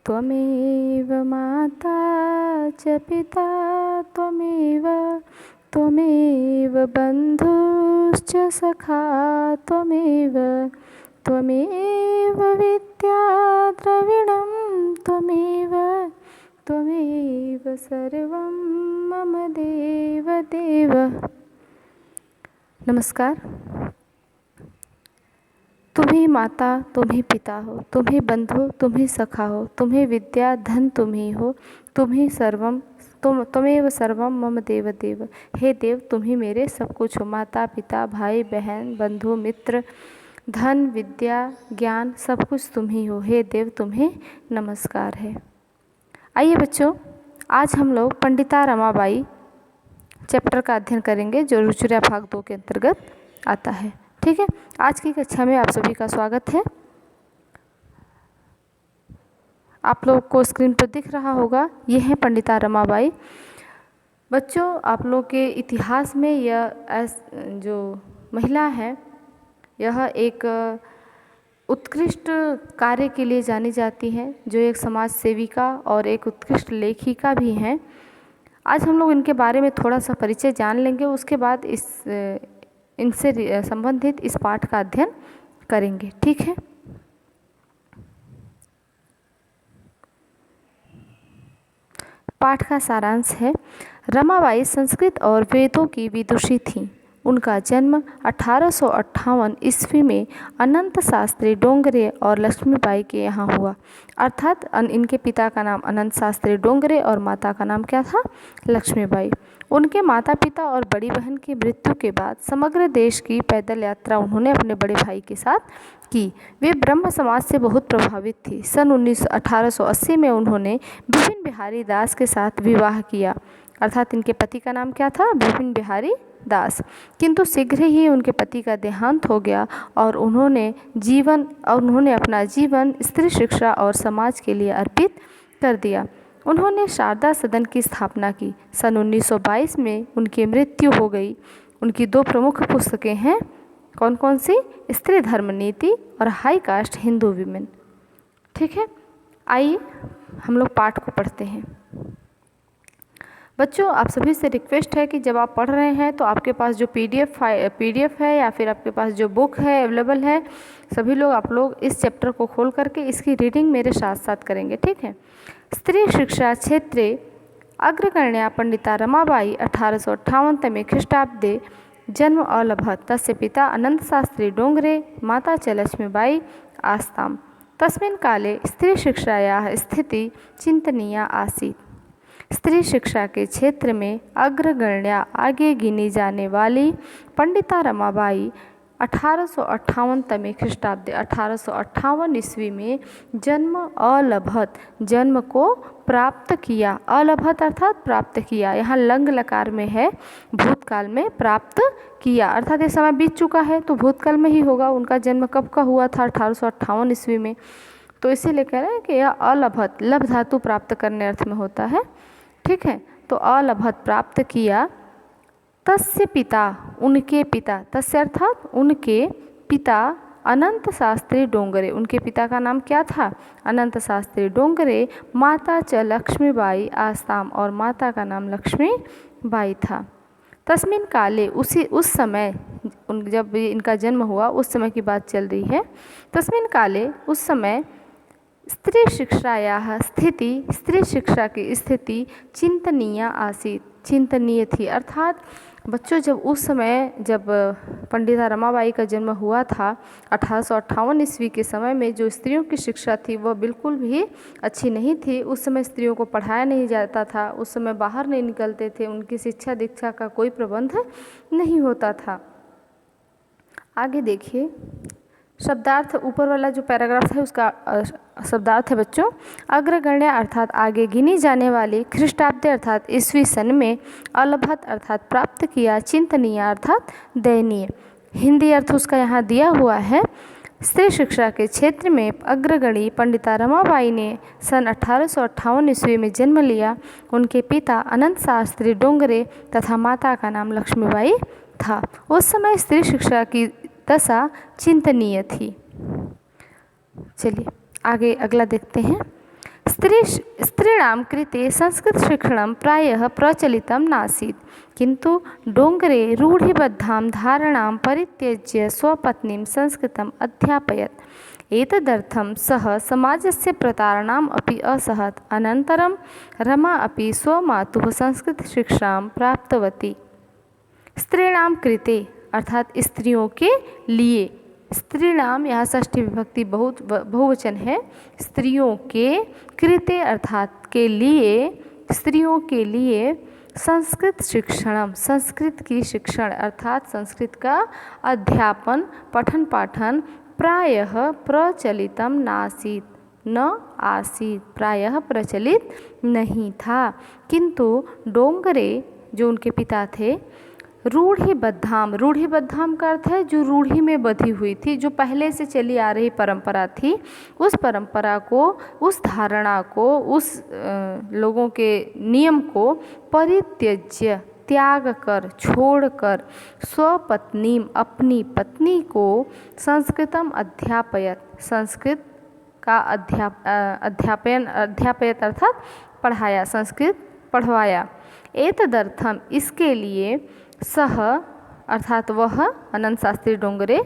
त्वमेव माता च पिता त्वमेव त्वमेव बन्धुश्च सखा त्वमेव त्वमेव विद्या द्रविणं त्वमेव त्वमेव सर्वं मम देव देव। नमस्कार। तुम ही माता, तुम ही पिता हो, तुम ही बंधु, तुम ही सखा हो, तुम ही विद्या धन तुम ही हो, तुम ही सर्वम त्वमेव सर्वम मम देव देव। हे देव, तुम ही मेरे सब कुछ हो। माता पिता भाई बहन बंधु मित्र धन विद्या ज्ञान सब कुछ तुम ही हो। हे देव, तुम्हें नमस्कार है। आइए बच्चों, आज हम लोग पंडिता रमाबाई चैप्टर का अध्ययन करेंगे जो रुचिरा भाग 2 के अंतर्गत आता है। ठीक है, आज की कक्षा में आप सभी का स्वागत है। आप लोग को स्क्रीन पर दिख रहा होगा, ये है पंडिता रमाबाई। बच्चों, आप लोग के इतिहास में यह जो महिला है, यह एक उत्कृष्ट कार्य के लिए जानी जाती हैं, जो एक समाज सेविका और एक उत्कृष्ट लेखिका भी हैं। आज हम लोग इनके बारे में थोड़ा सा परिचय जान लेंगे, उसके बाद इनसे संबंधित इस पाठ का अध्ययन करेंगे। ठीक है, पाठ का सारांश है। रमाबाई संस्कृत और वेदों की विदुषी थीं। उनका जन्म 1858 ईस्वी में अनंत शास्त्री डोंगरे और लक्ष्मीबाई के यहाँ हुआ। अर्थात इनके पिता का नाम अनंत शास्त्री डोंगरे और माता का नाम क्या था? लक्ष्मीबाई। उनके माता पिता और बड़ी बहन की मृत्यु के बाद समग्र देश की पैदल यात्रा उन्होंने अपने बड़े भाई के साथ की। वे ब्रह्म समाज से बहुत प्रभावित थी। सन 1880 में उन्होंने विपिन बिहारी दास के साथ विवाह किया। अर्थात इनके पति का नाम क्या था? विपिन बिहारी दास। किंतु शीघ्र ही उनके पति का देहांत हो गया और उन्होंने अपना जीवन स्त्री शिक्षा और समाज के लिए अर्पित कर दिया। उन्होंने शारदा सदन की स्थापना की। सन 1922 में उनकी मृत्यु हो गई। उनकी 2 प्रमुख पुस्तकें हैं। कौन कौन सी? स्त्री धर्म नीति और हाई कास्ट हिंदू विमेन। ठीक है, आइए हम लोग पाठ को पढ़ते हैं। बच्चों, आप सभी से रिक्वेस्ट है कि जब आप पढ़ रहे हैं तो आपके पास जो पीडीएफ है या फिर आपके पास जो बुक है अवेलेबल है, सभी लोग आप लोग इस चैप्टर को खोल करके इसकी रीडिंग मेरे साथ साथ करेंगे। ठीक है। स्त्री शिक्षा क्षेत्रे अग्रगण्या पंडिता रमाबाई 1858 तमे ख्रीष्टाब्दे जन्म अलभत। तस्य पिता अनंत शास्त्री डोंगरे माता च लक्ष्मीबाई आस्ताम्। तस्मिन् काले स्त्री शिक्षायाः स्थिति चिंतनीया आसीत्। स्त्री शिक्षा के क्षेत्र में अग्रगण्या आगे गिनी जाने वाली पंडिता रमाबाई 1858 तमे ख्रीष्टाब्दे 1858 ईस्वी में जन्म अलभत, जन्म को प्राप्त किया। अलभत अर्थात प्राप्त किया। यहाँ लंग लकार में है, भूतकाल में प्राप्त किया अर्थात ये समय बीत चुका है तो भूतकाल में ही होगा। उनका जन्म कब का हुआ था? 1858 ईस्वी में। तो इसीलिए कह रहे हैं कि यह अलभत, लभ धातु प्राप्त करने अर्थ में होता है। ठीक है, तो अलभत प्राप्त किया। तस्य पिता, उनके पिता, तस्य अर्थात उनके पिता अनंत शास्त्री डोंगरे, उनके पिता का नाम क्या था? अनंत शास्त्री डोंगरे। माता च लक्ष्मीबाई आस्ताम्, और माता का नाम लक्ष्मीबाई था। तस्मिन् काले, उस समय, जब इनका जन्म हुआ उस समय की बात चल रही है। तस्मिन् काले, उस समय स्त्री शिक्षायाः स्थिति, स्त्री शिक्षा की स्थिति चिंतनीय आसीत्, चिंतनीय थी। अर्थात बच्चों, जब उस समय जब पंडिता रमाबाई का जन्म हुआ था 1858 ईस्वी के समय में, जो स्त्रियों की शिक्षा थी वह बिल्कुल भी अच्छी नहीं थी। उस समय स्त्रियों को पढ़ाया नहीं जाता था, उस समय बाहर नहीं निकलते थे, उनकी शिक्षा दीक्षा का कोई प्रबंध नहीं होता था। आगे देखिए, शब्दार्थ, ऊपर वाला जो पैराग्राफ है उसका शब्दार्थ है बच्चों, अग्रगण्य अर्थात आगे गिनी जाने वाली, ख्रीष्टाब्दे अर्थात ईस्वी सन में, अलभत अर्थात प्राप्त किया, चिंतनीय अर्थात दयनीय। हिंदी अर्थ उसका यहाँ दिया हुआ है। स्त्री शिक्षा के क्षेत्र में अग्रगणी पंडिता रमाबाई ने सन 1858 ईस्वी में जन्म लिया। उनके पिता अनंत शास्त्री डोंगरे तथा माता का नाम लक्ष्मीबाई था। उस समय स्त्री शिक्षा की दशा चिंतनीय थी। चलिए आगे अगला देखते हैं। स्त्रीणां कृते संस्कृतशिक्षणं प्रायः प्रचलितं नासीत्, किन्तु डोङ्गरे रूढिबद्धां धारणां परित्यज्य स्वपत्नीं संस्कृतम् अध्यापयत्। एतदर्थं सः समाजस्य प्रतारणाम् अपि असहत्। अनन्तरं रमा अपि स्वमातुः संस्कृतशिक्षां प्राप्तवती। स्त्रीणां कृते अर्थात स्त्रियों के लिए, स्त्रीणाम यहाँ षष्ठी विभक्ति बहुवचन है, स्त्रियों के कृते अर्थात के लिए, स्त्रियों के लिए संस्कृत शिक्षणम, संस्कृत की शिक्षण अर्थात संस्कृत का अध्यापन पठन पाठन प्रायः प्रचलितम नासीत, न आसीत, प्रायः प्रचलित नहीं था, किंतु डोंगरे जो उनके पिता थे, रूढ़िबद्धाम, रूढ़िबद्धाम का अर्थ है जो रूढ़ी में बधी हुई थी, जो पहले से चली आ रही परंपरा थी, उस परंपरा को, उस धारणा को, उस लोगों के नियम को परित्यज्य त्याग कर, छोड़कर स्वपत्नीम अपनी पत्नी को संस्कृतम अध्यापयत, संस्कृत का अध्यापयत अर्थात पढ़ाया, संस्कृत पढ़वाया। एतदर्थम इसके लिए सह अर्थात वह अनंत शास्त्री डोंगरे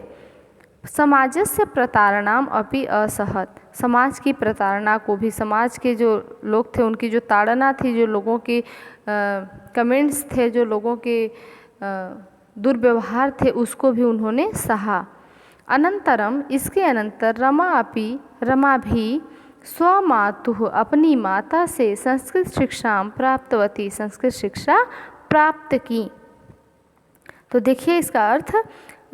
समाजस्य प्रतारणाम अपि असहत, समाज की प्रताड़ना को भी, समाज के जो लोग थे उनकी जो ताड़ना थी, जो लोगों की कमेंट्स थे, जो लोगों के दुर्व्यवहार थे, उसको भी उन्होंने सहा। अनंतरम इसके अनंतर रमा भी स्वमातुः अपनी माता से संस्कृत शिक्षा प्राप्तवती, संस्कृत शिक्षा प्राप्त की। तो देखिए इसका अर्थ,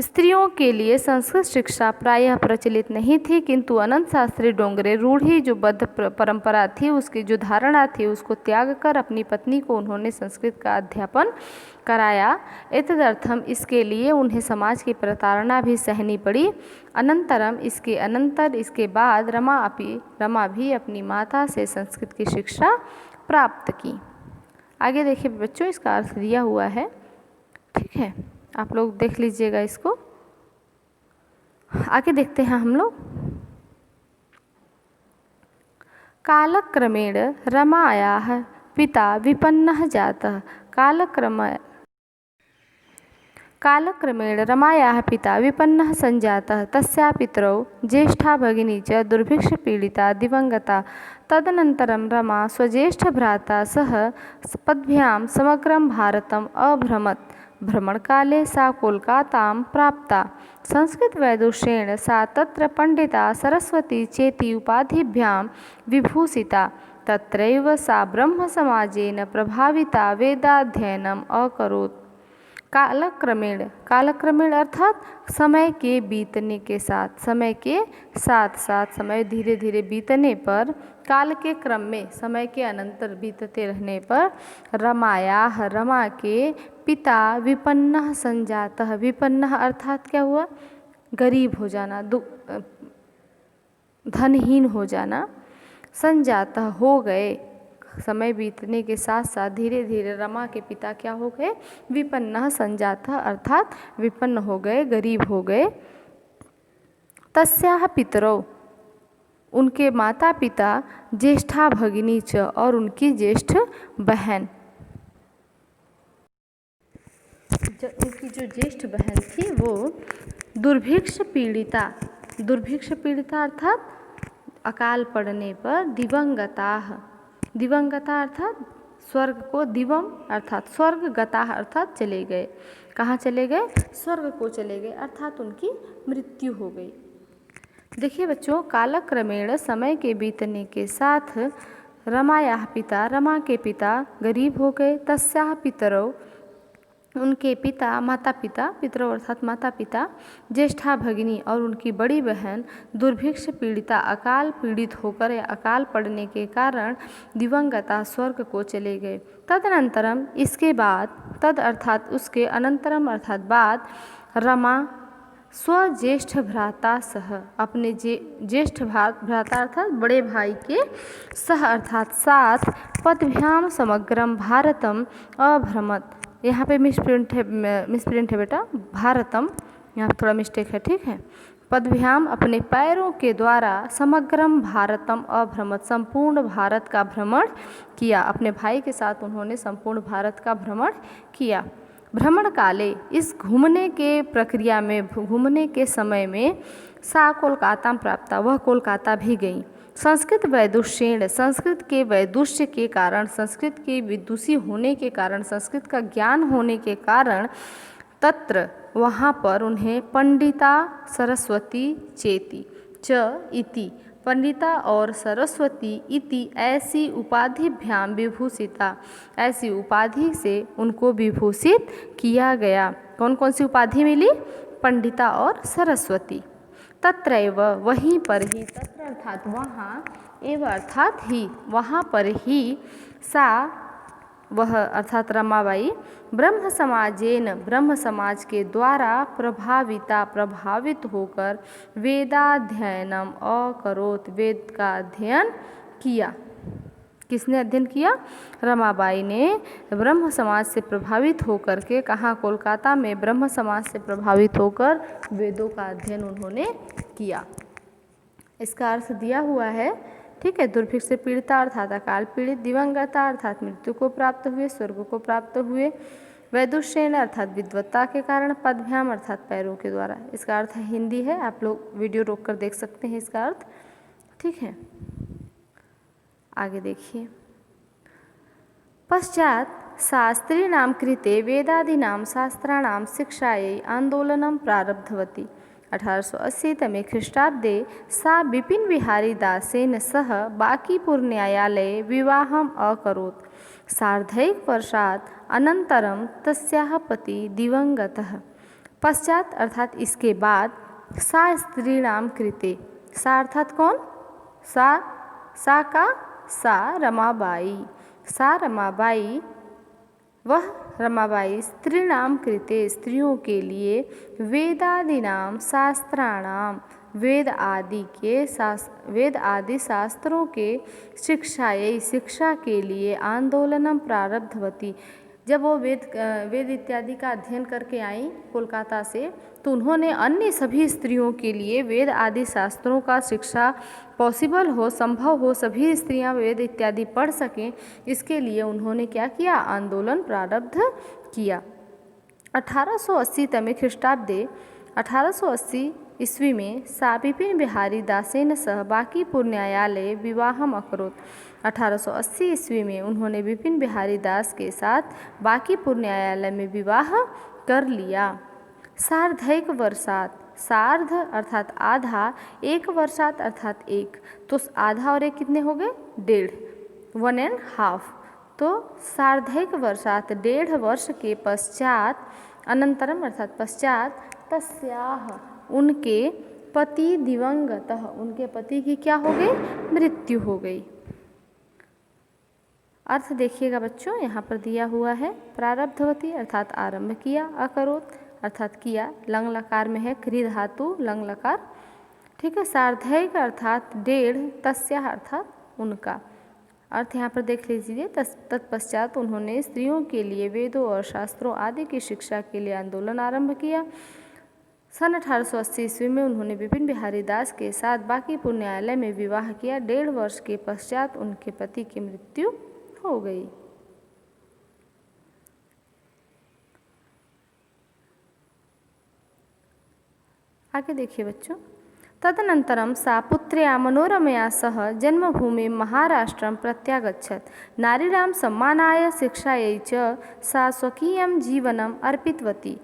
स्त्रियों के लिए संस्कृत शिक्षा प्रायः प्रचलित नहीं थी, किंतु अनंत शास्त्री डोंगरे रूढ़ी जो बद्ध परंपरा थी, उसकी जो धारणा थी, उसको त्याग कर अपनी पत्नी को उन्होंने संस्कृत का अध्यापन कराया। एतदर्थम इसके लिए उन्हें समाज की प्रताड़ना भी सहनी पड़ी। अनंतरम इसके अनंतर, इसके बाद रमा भी अपनी माता से संस्कृत की शिक्षा प्राप्त की। आगे देखिए बच्चों, इसका अर्थ दिया हुआ है, ठीक है, आप लोग देख लीजिएगा इसको। आगे देखते हैं हम लोग। कालक्रमेण रमायाः पिता विपन्नः जातः, कालक्रमेण रमायाः पिता विपन्नः सञ्जातः, तस्याः पितरौ ज्येष्ठा भगिनी च दुर्भिक्षपीडिता दिवङ्गता। तदनन्तरं रमा स्वज्येष्ठभ्राता सह पद्भ्यां समग्रं भारतम् अभ्रमत्। भ्रमणकाले सा कोलकातां प्राप्ता। संस्कृतवैदुष्येण सा तत्र पंडिता सरस्वती चेति उपाधिभ्यां विभूषिता। तत्रैव सा ब्रह्मसमाजेन प्रभाविता वेदाध्ययनम् अकरोत्। कालक्रमेण, कालक्रमेण अर्थात समय के बीतने के साथ, समय के साथ साथ, समय धीरे धीरे बीतने पर, काल के क्रम में, समय के अनंतर बीतते रहने पर, रमा के पिता विपन्नः संजातः, विपन्नः अर्थात क्या हुआ, गरीब हो जाना, धनहीन हो जाना, संजातः हो गए, समय बीतने के साथ साथ धीरे धीरे रमा के पिता क्या हो गए, विपन्नः संजातः अर्थात विपन्न हो गए, गरीब हो गए। तस्याः पितरौ उनके माता पिता, ज्येष्ठा भगिनी च और उनकी ज्येष्ठ बहन, उनकी जो ज्येष्ठ बहन थी वो दुर्भिक्ष पीड़िता, दुर्भिक्ष पीड़िता अर्थात अकाल पड़ने पर, दिवंगता, दिवंगता अर्थात स्वर्ग को, दिवम अर्थात स्वर्ग, गता अर्थात चले गए, कहाँ चले गए, स्वर्ग को चले गए, अर्थात उनकी मृत्यु हो गई। देखिए बच्चों, कालक्रमेण समय के बीतने के साथ रमायाः पिता, रमा के पिता गरीब हो गए। तस्याः पितरौ उनके पिता, माता पिता, पितरौ अर्थात माता पिता, ज्येष्ठा भगिनी और उनकी बड़ी बहन दुर्भिक्ष पीड़िता, अकाल पीड़ित होकर या अकाल पड़ने के कारण दिवंगता, स्वर्ग को चले गए। तदनंतरम इसके बाद, तद अर्थात उसके, अनंतरम अर्थात बाद, रमा स्वज्येष्ठ भ्राता सह, अपने ज्येष्ठ भ्राता अर्थात बड़े भाई के, सह अर्थात साथ, पद्भ्याम समग्रम भारतम अभ्रमत, यहाँ पे मिसप्रिंट है बेटा, भारतम यहाँ थोड़ा मिस्टेक है, ठीक है, पदभ्याम अपने पैरों के द्वारा समग्रम भारतम अभ्रमत, संपूर्ण भारत का भ्रमण किया। अपने भाई के साथ उन्होंने संपूर्ण भारत का भ्रमण किया। भ्रमण काले, इस घूमने के प्रक्रिया में, घूमने के समय में, सा कोलकाता प्राप्ता, वह कोलकाता भी गई। संस्कृत वैदुष्येण, संस्कृत के वैदुष्य के कारण, संस्कृत के विदुषी होने के कारण, संस्कृत का ज्ञान होने के कारण, तत्र वहाँ पर उन्हें पंडिता सरस्वती चेति च इति, पंडिता और सरस्वती इति ऐसी उपाधिभ्याम विभूषिता, ऐसी उपाधि से उनको विभूषित किया गया। कौन कौन सी उपाधि मिली? पंडिता और सरस्वती। तत्रैव, वहीं पर ही, तत्र अर्थात वहाँ, एव अर्थात ही, वहाँ पर ही, सा वह अर्थात रमाबाई, ब्रह्म समाजेन, ब्रह्म समाज के द्वारा प्रभाविता, प्रभावित होकर, वेदाध्ययनम अकरोत, वेद का अध्ययन किया। किसने अध्ययन किया? रमाबाई ने ब्रह्म समाज से प्रभावित होकर के, कहाँ? कोलकाता में ब्रह्म समाज से प्रभावित होकर वेदों का अध्ययन उन्होंने किया। इसका अर्थ दिया हुआ है, ठीक है। दुर्भिक्ष से पीड़िता अर्थात अकाल पीड़ित, दिवंगता अर्थात मृत्यु को प्राप्त हुए, स्वर्ग को प्राप्त हुए, वैदुष्येन अर्थात विद्वत्ता के कारण, पदभ्याम अर्थात पैरों के द्वारा। इसका अर्थ हिंदी है, आप लोग वीडियो रोक कर देख सकते हैं इसका अर्थ, ठीक है। आगे देखिए, पश्चात शास्त्रीणां कृते वेदादीनां शास्त्राणां शिक्षायै आंदोलनं प्रारब्धवती। 1880 तमे ख्रीष्टाब्दे सा विपिन बिहारी दासेन सह बांकीपुर न्यायालये विवाहम् अकरोत्। सार्धैक वर्षात् अनन्तरं तस्याः पति दिवंगतः। पश्चात अर्थात इसके बाद, सा स्त्रीणाम कृते, सा अर्थात कौन? सा का सा रमाबाई, सा रमाबाई, वह रमाबाई स्त्रीणाम कृते, स्त्रियों के लिए, वेदादीनाम शास्त्राणाम, वेद आदि शास्त्रों के, शिक्षायै, शिक्षा के लिए, आंदोलनम प्रारब्धवती, जब वो वेद इत्यादि का अध्ययन करके आई कोलकाता से, तो उन्होंने अन्य सभी स्त्रियों के लिए वेद आदि शास्त्रों का शिक्षा पॉसिबल हो, संभव हो, सभी स्त्रियां वेद इत्यादि पढ़ सकें, इसके लिए उन्होंने क्या किया? आंदोलन प्रारब्ध किया। 1880 तमे ख्रीष्टाब्दे, 1880 ईस्वी में, सा विपिन बिहारी दासेन सह बांकीपुर न्यायालय विवाहम् अकरोत्। 1880 ईस्वी में उन्होंने विपिन बिहारी दास के साथ बांकीपुर न्यायालय में विवाह कर लिया। सार्धैक वर्षात, सार्ध अर्थात आधा, एक वर्षात अर्थात एक, तो आधा और एक कितने हो गए? 1.5, 1.5। तो सार्धैक वर्षात, 1.5 वर्ष के पश्चात, अनंतरम अर्थात पश्चात, तस्याह, उनके पति दिवंगतः, उनके पति की क्या हो गई? मृत्यु हो गई। अर्थ देखिएगा बच्चों, यहाँ पर दिया हुआ है, प्रारब्धवती अर्थात आरंभ किया, अकरोत अर्थात किया, लंग लकार में है, क्री धातु लंग लकार, ठीक है। सार्धैक अर्थात 1.5, तस्याह अर्थात उनका। अर्थ यहाँ पर देख लीजिए, तत्पश्चात उन्होंने स्त्रियों के लिए वेदों और शास्त्रों आदि की शिक्षा के लिए आंदोलन आरंभ किया। सन 1880 ईस्वी में उन्होंने विपिन बिहारी दास के साथ बांकीपुर न्यायालय में विवाह किया। 1.5 वर्ष के पश्चात उनके पति की मृत्यु हो गई। आगे देखिए बच्चों, तदनन्तरं सा पुत्र्या मनोरमया सह जन्मभूमि महाराष्ट्रं प्रत्यागच्छत्। नारीणां सम्मानाय शिक्षायै च सा स्वकीयं जीवनम् अर्पितवती।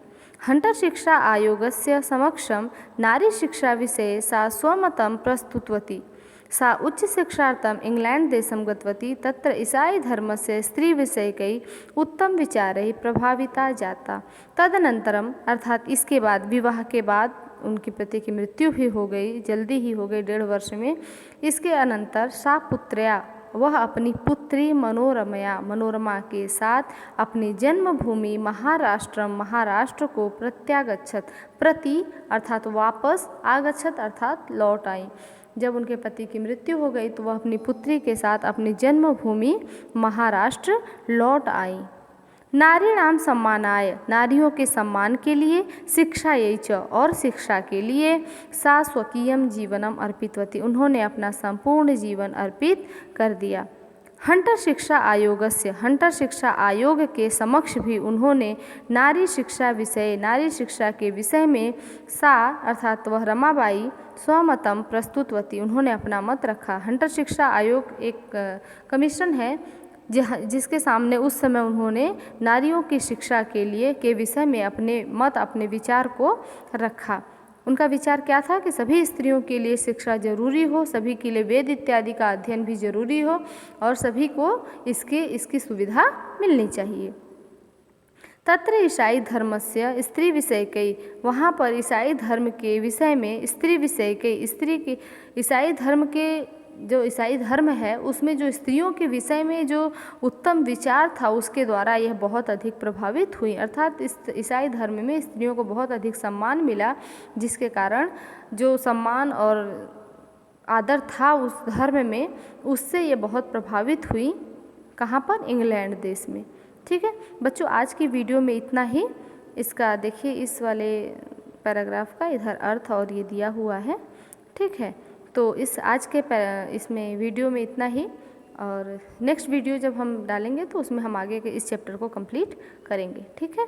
हंटर शिक्षा आयोगस्य समक्षं नारी शिक्षा विषये सा स्वमतं प्रस्तुतवती। सा उच्च शिक्षार्थम् इंग्लैंड देशं गतवती। तत्र ईसाई धर्मस्य स्त्रीविषयकै उत्तमविचारैः प्रभाविता जाता। तदनन्तरम अर्थात इसके बाद, विवाह के बाद उनके पति की मृत्यु भी हो गई, जल्दी ही हो गई, 1.5 वर्ष में। इसके अनंतर सा पुत्र्या, वह अपनी पुत्री मनोरमा के साथ अपनी जन्मभूमि महाराष्ट्र को प्रत्यागच्छत, प्रति अर्थात वापस, आगच्छत अर्थात लौट आई। जब उनके पति की मृत्यु हो गई तो वह अपनी पुत्री के साथ अपनी जन्मभूमि महाराष्ट्र लौट आई। नारीणाम सम्मानाय, नारियों के सम्मान के लिए, शिक्षायै च, और शिक्षा के लिए, सा स्वकीयम जीवनम अर्पितवती, उन्होंने अपना संपूर्ण जीवन अर्पित कर दिया। हंटर शिक्षा आयोगस्य, हंटर शिक्षा आयोग के समक्ष भी उन्होंने नारी शिक्षा के विषय में सा अर्थात वह रमाबाई स्वमतम प्रस्तुतवती, उन्होंने अपना मत रखा। हंटर शिक्षा आयोग एक कमीशन है जिसके सामने उस समय उन्होंने नारियों की शिक्षा के विषय में अपने विचार को रखा। उनका विचार क्या था कि सभी स्त्रियों के लिए शिक्षा जरूरी हो, सभी के लिए वेद इत्यादि का अध्ययन भी जरूरी हो और सभी को इसकी सुविधा मिलनी चाहिए। तत्र ईसाई धर्मस्य स्त्री विषयकै, वहाँ पर ईसाई धर्म के विषय में स्त्री विषयकै, ईसाई धर्म के जो ईसाई धर्म है उसमें जो स्त्रियों के विषय में जो उत्तम विचार था उसके द्वारा यह बहुत अधिक प्रभावित हुई। अर्थात इस ईसाई धर्म में स्त्रियों को बहुत अधिक सम्मान मिला, जिसके कारण जो सम्मान और आदर था उस धर्म में, उससे ये बहुत प्रभावित हुई। कहाँ पर? इंग्लैंड देश में। ठीक है बच्चों, आज की वीडियो में इतना ही। इसका देखिए इस वाले पैराग्राफ का इधर अर्थ और ये दिया हुआ है। ठीक है, तो इसमें वीडियो में इतना ही, और नेक्स्ट वीडियो जब हम डालेंगे तो उसमें हम आगे के इस चैप्टर को कंप्लीट करेंगे। ठीक है,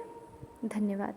धन्यवाद।